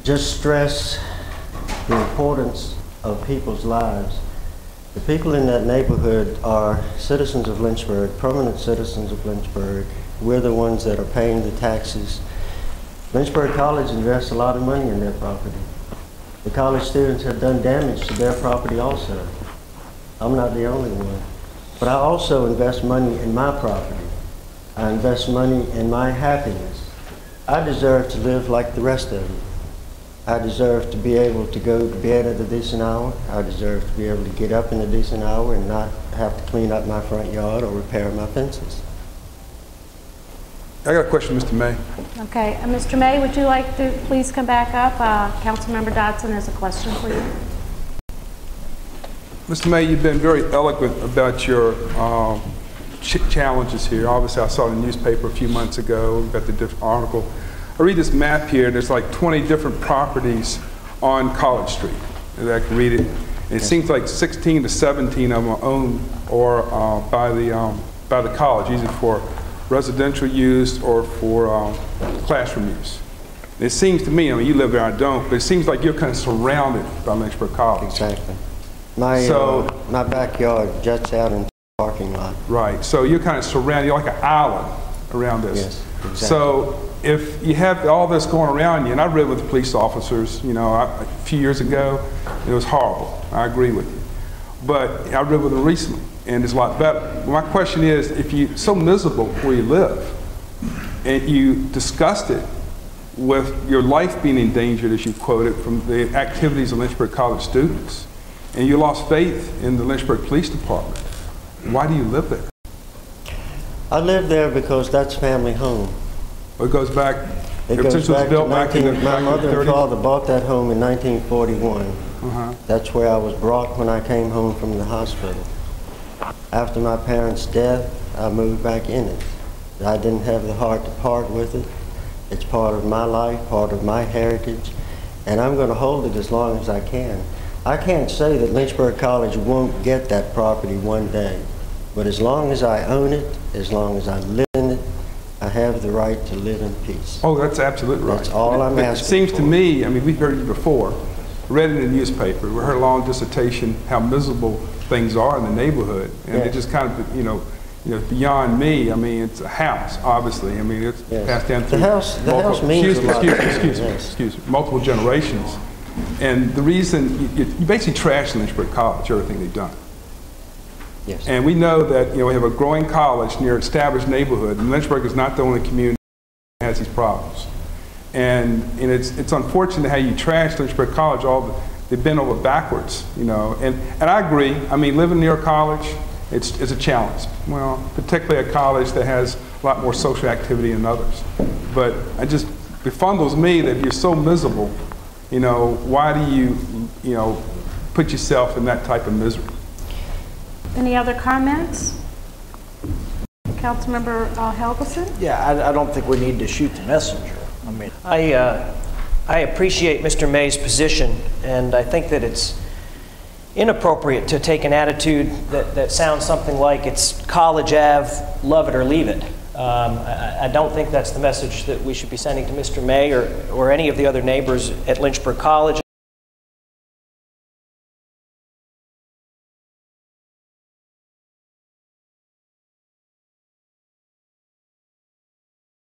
just stress the importance of people's lives. The people in that neighborhood are citizens of Lynchburg, permanent citizens of Lynchburg. We're the ones that are paying the taxes. Lynchburg College invests a lot of money in their property. The college students have done damage to their property also. I'm not the only one. But I also invest money in my property. I invest money in my happiness. I deserve to live like the rest of you. I deserve to be able to go to bed at a decent hour. I deserve to be able to get up in a decent hour and not have to clean up my front yard or repair my fences. I got a question, Mr. May. Okay, Mr. May, would you like to please come back up? Councilmember Dodson has a question for you. Mr. May, you've been very eloquent about your challenges here. Obviously, I saw it in the newspaper a few months ago, got the different article. I read this map here, there's like 20 different properties on College Street. And I can read it. And it seems like 16 to 17 of them are owned or by the college, either for residential use or for classroom use. And it seems to me, I mean, you live there, I don't, but it seems like you're kind of surrounded by Lynchburg College. Exactly. My backyard juts out into the parking lot. Right, so you're kind of surrounded, you're like an island around this. Yes, exactly. So if you have all this going around you, and I've read with the police officers, you know, a few years ago, it was horrible. I agree with you. But I read with them recently, and it's a lot better. My question is, if you're so miserable where you live, and you discussed it with your life being endangered, as you quoted, from the activities of Lynchburg College students, and you lost faith in the Lynchburg Police Department, why do you live there? I live there because that's family home. Well, it goes back, it goes back to my mother and father bought that home in 1941. That's where I was brought when I came home from the hospital. After my parents' death, I moved back in it. I didn't have the heart to part with it. It's part of my life, part of my heritage, and I'm going to hold it as long as I can. I can't say that Lynchburg College won't get that property one day, but as long as I own it, as long as I live in it, I have the right to live in peace. Oh, that's absolutely right. That's all I'm asking. It seems to me, I mean, we've heard you before, read it in the newspaper, we heard a long dissertation how miserable things are in the neighborhood, and it just kind of, you know, beyond me. I mean, it's a house, obviously. I mean, it's passed down through multiple generations. And the reason, you basically trash Lynchburg College, everything they've done. Yes. And we know that, you know, we have a growing college near an established neighborhood, and Lynchburg is not the only community that has these problems. And it's unfortunate how you trash Lynchburg College, they've been over backwards, you know. And I agree, I mean, living near a college, it's a challenge. Well, particularly a college that has a lot more social activity than others. But it just befuddles me that if you're so miserable, you know, why do you know, put yourself in that type of misery? Any other comments? Councilmember Helgeson? Yeah, I don't think we need to shoot the messenger. I mean, I appreciate Mr. May's position, and I think that it's inappropriate to take an attitude that sounds something like it's College Ave, love it or leave it. I don't think that's the message that we should be sending to Mr. May or any of the other neighbors at Lynchburg College.